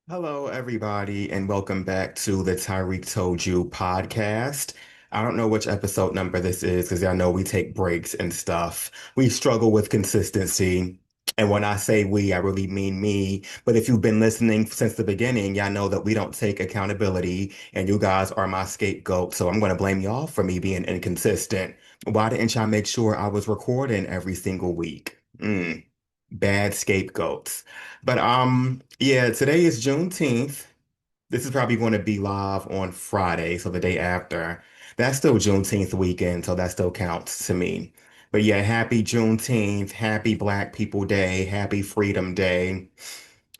Hello, everybody, and welcome back to the Tyreek Told You podcast. I don't know which episode number this is because I know we take breaks and stuff. We struggle with consistency. And when I say we, I really mean me. But if you've been listening since the beginning, y'all know that we don't take accountability, and you guys are my scapegoat. So I'm going to blame y'all for me being inconsistent. Why didn't y'all make sure I was recording every single week? Bad scapegoats. But yeah, today is Juneteenth. This is probably going to be live on Friday, so the day after. That's still Juneteenth weekend, so that still counts to me. But yeah, happy Juneteenth, happy Black People Day, happy Freedom Day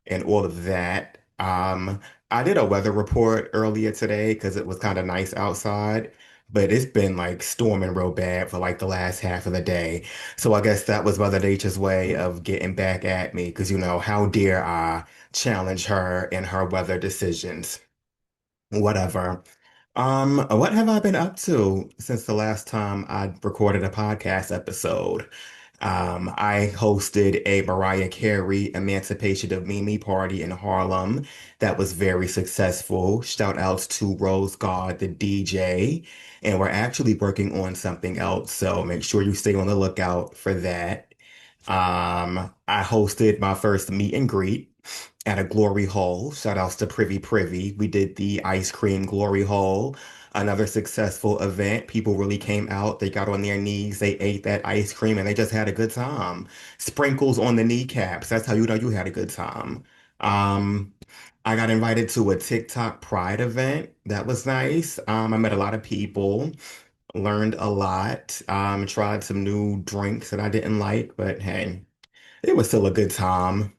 and all of that. I did a weather report earlier today because it was kind of nice outside, but it's been like storming real bad for like the last half of the day. So I guess that was Mother Nature's way of getting back at me because, how dare I challenge her in her weather decisions? Whatever. What have I been up to since the last time I recorded a podcast episode? I hosted a Mariah Carey Emancipation of Mimi party in Harlem that was very successful. Shout outs to Rose God, the DJ. And we're actually working on something else, so make sure you stay on the lookout for that. I hosted my first meet and greet at a glory hole. Shout outs to Privy Privy. We did the ice cream glory hole. Another successful event. People really came out. They got on their knees. They ate that ice cream and they just had a good time. Sprinkles on the kneecaps. That's how you know you had a good time. Um, I got invited to a TikTok Pride event. That was nice. I met a lot of people, learned a lot, tried some new drinks that I didn't like, but hey, it was still a good time.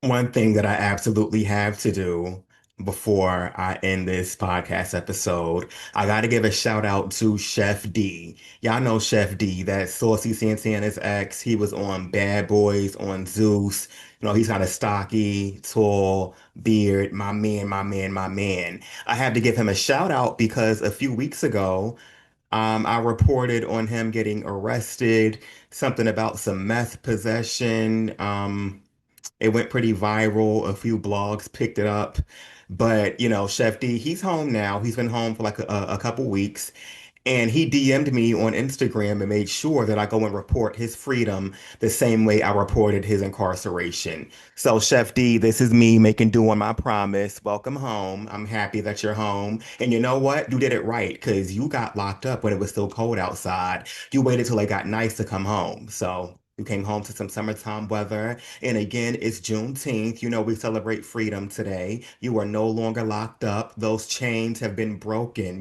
One thing that I absolutely have to do before I end this podcast episode, I got to give a shout out to Chef D. Y'all know Chef D, that Saucy Santana's ex. He was on Bad Boys, on Zeus. He's kind of stocky, tall, beard, my man, my man, my man. I have to give him a shout out because a few weeks ago, I reported on him getting arrested, something about some meth possession. It went pretty viral. A few blogs picked it up. But, Chef D, he's home now. He's been home for like a couple weeks. And he DM'd me on Instagram and made sure that I go and report his freedom the same way I reported his incarceration. So, Chef D, this is me making do on my promise. Welcome home. I'm happy that you're home. And you know what? You did it right because you got locked up when it was still cold outside. You waited till it got nice to come home. So, you came home to some summertime weather. And again, it's Juneteenth. We celebrate freedom today. You are no longer locked up. Those chains have been broken.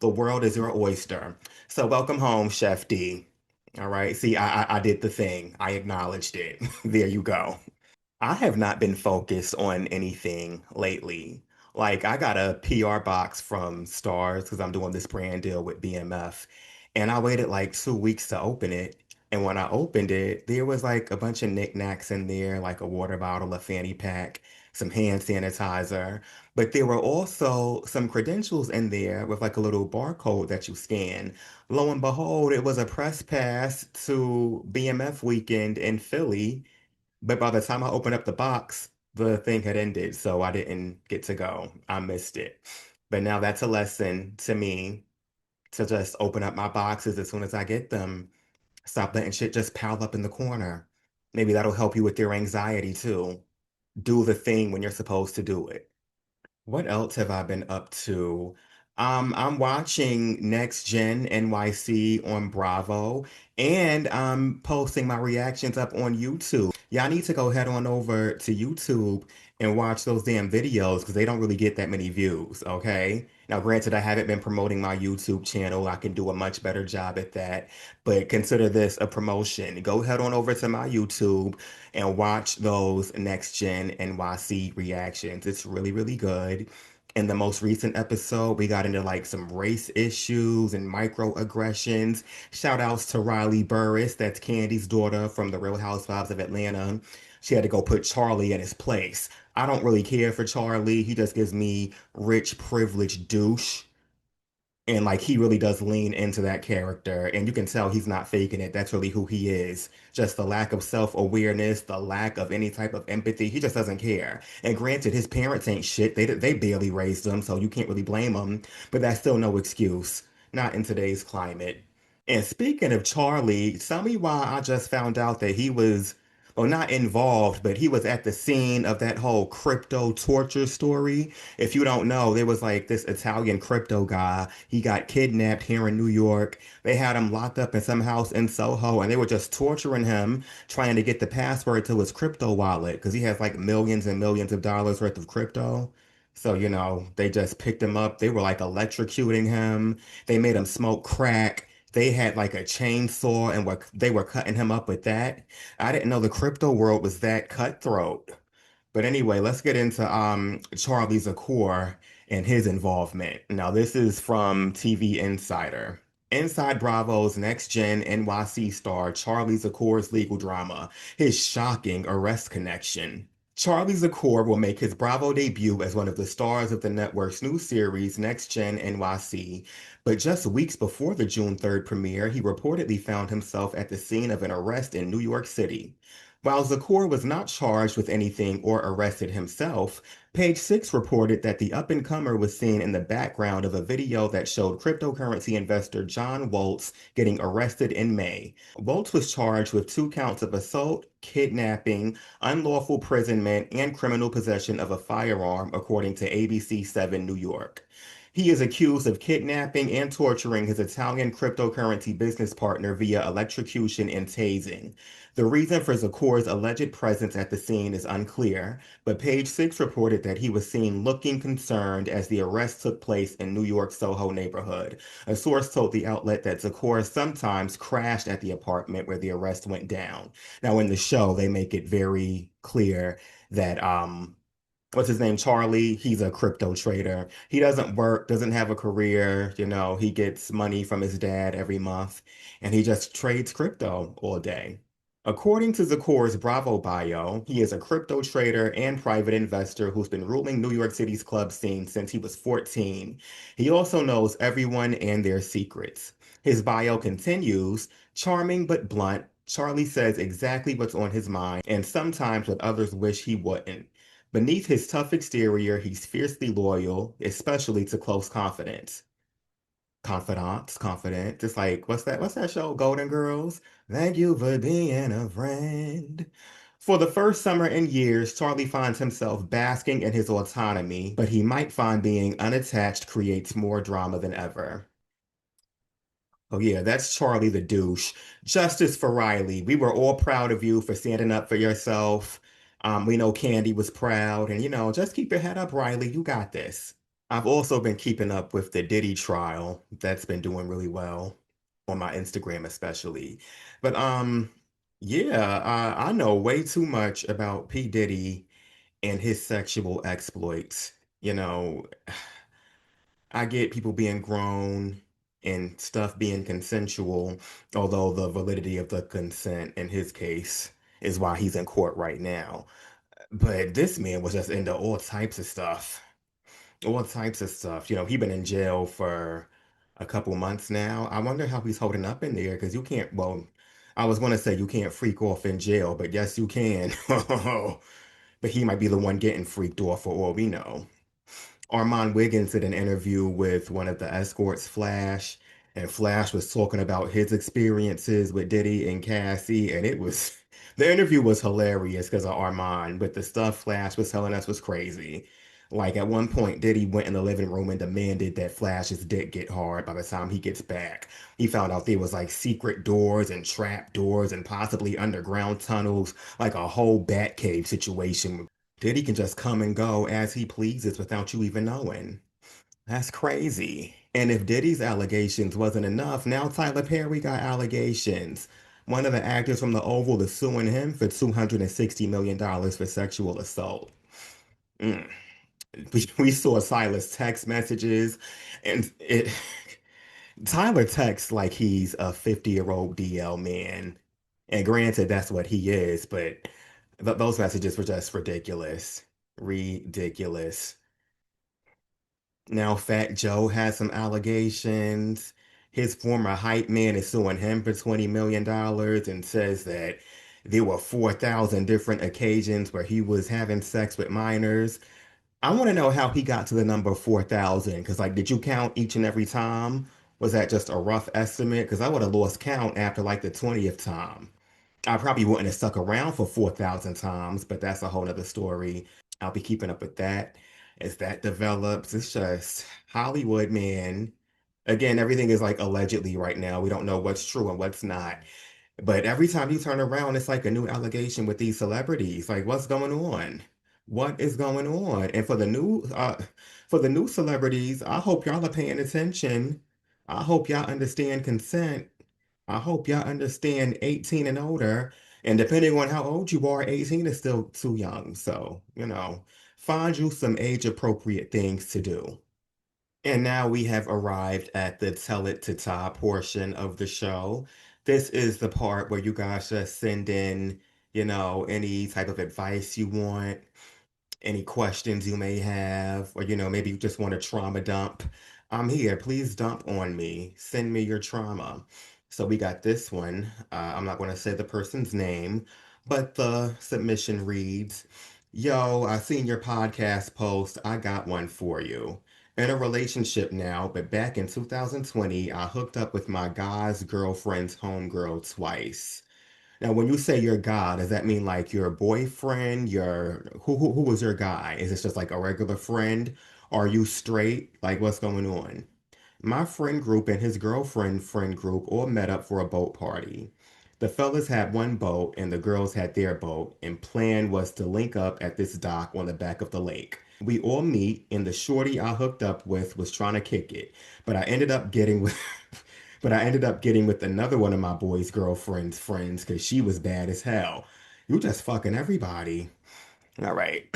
The world is your oyster. So welcome home, Chef D. All right. See, I did the thing. I acknowledged it. There you go. I have not been focused on anything lately. Like, I got a PR box from Stars because I'm doing this brand deal with BMF. And I waited like 2 weeks to open it. And when I opened it, there was like a bunch of knickknacks in there, like a water bottle, a fanny pack, some hand sanitizer. But there were also some credentials in there with like a little barcode that you scan. Lo and behold, it was a press pass to BMF weekend in Philly. But by the time I opened up the box, the thing had ended, so I didn't get to go. I missed it. But now that's a lesson to me to just open up my boxes as soon as I get them. Stop letting shit just pile up in the corner. Maybe that'll help you with your anxiety too. Do the thing when you're supposed to do it. What else have I been up to? I'm watching Next Gen NYC on Bravo, and I'm posting my reactions up on YouTube. Y'all need to go head on over to YouTube and watch those damn videos because they don't really get that many views, okay? Now, granted, I haven't been promoting my YouTube channel. I can do a much better job at that, but consider this a promotion. Go head on over to my YouTube and watch those Next Gen NYC reactions. It's really, really good. In the most recent episode, we got into like some race issues and microaggressions. Shout outs to Riley Burris, that's Candy's daughter from the Real Housewives of Atlanta. She had to go put Charlie in his place. I don't really care for Charlie. He just gives me rich, privileged douche. And like he really does lean into that character, and you can tell he's not faking it. That's really who he is. Just the lack of self-awareness, the lack of any type of empathy. He just doesn't care. And granted, his parents ain't shit. They barely raised him, so you can't really blame him. But that's still no excuse. Not in today's climate. And speaking of Charlie, tell me why I just found out that he was, well, not involved, but he was at the scene of that whole crypto torture story. If you don't know, there was like this Italian crypto guy. He got kidnapped here in New York. They had him locked up in some house in Soho, and they were just torturing him, trying to get the password to his crypto wallet because he has like millions and millions of dollars worth of crypto. So, they just picked him up. They were like electrocuting him. They made him smoke crack. They had like a chainsaw and they were cutting him up with that. I didn't know the crypto world was that cutthroat. But anyway, let's get into Charlie Zakor and his involvement. Now, this is from TV Insider. Inside Bravo's Next Gen NYC star Charlie Zakor's legal drama, his shocking arrest connection. Charlie Zakor will make his Bravo debut as one of the stars of the network's new series Next Gen NYC, but just weeks before the June 3rd premiere, he reportedly found himself at the scene of an arrest in New York City. While Zakor was not charged with anything or arrested himself, Page Six reported that the up-and-comer was seen in the background of a video that showed cryptocurrency investor John Waltz getting arrested in May. Waltz was charged with 2 counts of assault, kidnapping, unlawful imprisonment, and criminal possession of a firearm, according to ABC 7 New York. He is accused of kidnapping and torturing his Italian cryptocurrency business partner via electrocution and tasing. The reason for Zakor's alleged presence at the scene is unclear, but Page Six reported that he was seen looking concerned as the arrest took place in New York's Soho neighborhood. A source told the outlet that Zakor sometimes crashed at the apartment where the arrest went down. Now, in the show, they make it very clear that what's his name, Charlie, he's a crypto trader. He doesn't work, doesn't have a career, he gets money from his dad every month, and he just trades crypto all day. According to Zakor's Bravo bio, he is a crypto trader and private investor who's been ruling New York City's club scene since he was 14. He also knows everyone and their secrets. His bio continues, charming but blunt, Charlie says exactly what's on his mind and sometimes what others wish he wouldn't. Beneath his tough exterior, he's fiercely loyal, especially to close confidence. Confidants, confident. Just like, what's that show? Golden Girls? Thank you for being a friend. For the first summer in years, Charlie finds himself basking in his autonomy, but he might find being unattached creates more drama than ever. Oh yeah, that's Charlie the douche. Justice for Riley. We were all proud of you for standing up for yourself. We know Candy was proud, and just keep your head up, Riley. You got this. I've also been keeping up with the Diddy trial. That's been doing really well on my Instagram, especially. But yeah, I know way too much about P. Diddy and his sexual exploits. You know, I get people being grown and stuff being consensual, although the validity of the consent in his case is why he's in court right now. But this man was just into all types of stuff. All types of stuff. He been in jail for a couple months now. I wonder how he's holding up in there because you can't, well, I was going to say you can't freak off in jail, but yes, you can. But he might be the one getting freaked off for all we know. Armand Wiggins did an interview with one of the escorts, Flash, and Flash was talking about his experiences with Diddy and Cassie, and the interview was hilarious because of Armand, but the stuff Flash was telling us was crazy. Like at one point, Diddy went in the living room and demanded that Flash's dick get hard by the time he gets back. He found out there was like secret doors and trap doors and possibly underground tunnels, like a whole Batcave situation. Diddy can just come and go as he pleases without you even knowing. That's crazy. And if Diddy's allegations wasn't enough, now Tyler Perry got allegations. One of the actors from The Oval is suing him for $260 million for sexual assault. Mm. We saw Silas text messages, and Tyler texts like he's a 50-year-old DL man. And granted, that's what he is, but those messages were just ridiculous. Ridiculous. Now Fat Joe has some allegations. His former hype man is suing him for $20 million and says that there were 4,000 different occasions where he was having sex with minors. I want to know how he got to the number 4,000 because, like, did you count each and every time? Was that just a rough estimate? Because I would have lost count after like the 20th time. I probably wouldn't have stuck around for 4,000 times, but that's a whole nother story. I'll be keeping up with that as that develops. It's just Hollywood, man. Again, everything is like allegedly right now. We don't know what's true and what's not. But every time you turn around, it's like a new allegation with these celebrities. Like, what's going on? What is going on? And for the new celebrities, I hope y'all are paying attention. I hope y'all understand consent. I hope y'all understand 18 and older. And depending on how old you are, 18 is still too young. So, find you some age appropriate things to do. And now we have arrived at the tell it to Ty portion of the show. This is the part where you guys just send in, any type of advice you want, any questions you may have, or maybe you just want to trauma dump. I'm here. Please dump on me. Send me your trauma. So we got this one. I'm not going to say the person's name, but the submission reads, Yo, I seen your podcast post. I got one for you. In a relationship now, but back in 2020, I hooked up with my guy's girlfriend's homegirl twice. Now, when you say your guy, does that mean like your boyfriend, who was your guy? Is this just like a regular friend? Are you straight? Like what's going on? My friend group and his girlfriend friend group all met up for a boat party. The fellas had one boat and the girls had their boat, and plan was to link up at this dock on the back of the lake. We all meet, and the shorty I hooked up with was trying to kick it, but I ended up getting with but I ended up getting with another one of my boy's girlfriend's friends because she was bad as hell. You just fucking everybody. All right.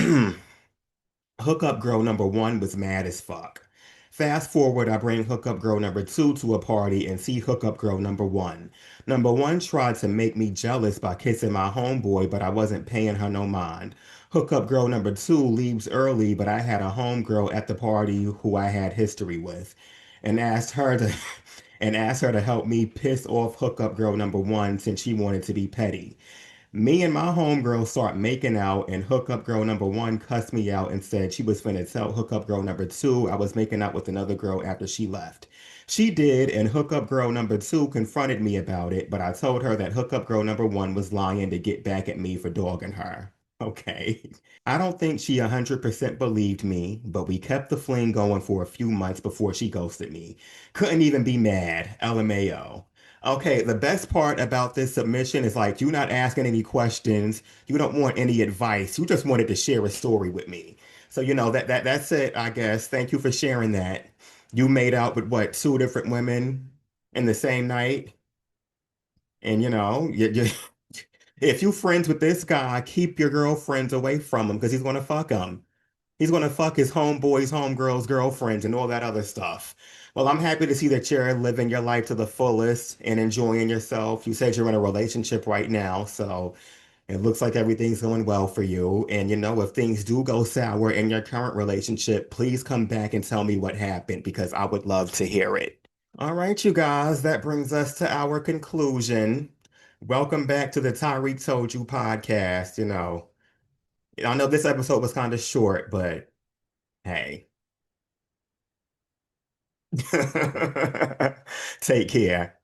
Hookup girl number one was mad as fuck. Fast forward, I bring hookup girl number two to a party and see hookup girl number one. Number one tried to make me jealous by kissing my homeboy, but I wasn't paying her no mind. Hookup girl number two leaves early, but I had a homegirl at the party who I had history with, and asked her to and asked her to help me piss off hookup girl number one since she wanted to be petty. Me and my homegirl start making out, and hookup girl number one cussed me out and said she was finna tell hookup girl number two I was making out with another girl after she left. She did, and hookup girl number two confronted me about it, but I told her that hookup girl number one was lying to get back at me for dogging her. Okay. I don't think she 100% believed me, but we kept the fling going for a few months before she ghosted me. Couldn't even be mad. LMAO. Okay, the best part about this submission is like you're not asking any questions. You don't want any advice. You just wanted to share a story with me. So that's it, I guess. Thank you for sharing that. You made out with what, two different women in the same night? And if you friends with this guy, keep your girlfriends away from him because he's gonna fuck them. He's gonna fuck his homeboys, homegirls, girlfriends, and all that other stuff. Well, I'm happy to see that you're living your life to the fullest and enjoying yourself. You said you're in a relationship right now, so it looks like everything's going well for you. And if things do go sour in your current relationship, please come back and tell me what happened because I would love to hear it. All right, you guys, that brings us to our conclusion. Welcome back to the Tyreek Told You podcast. I know this episode was kind of short, but hey, take care.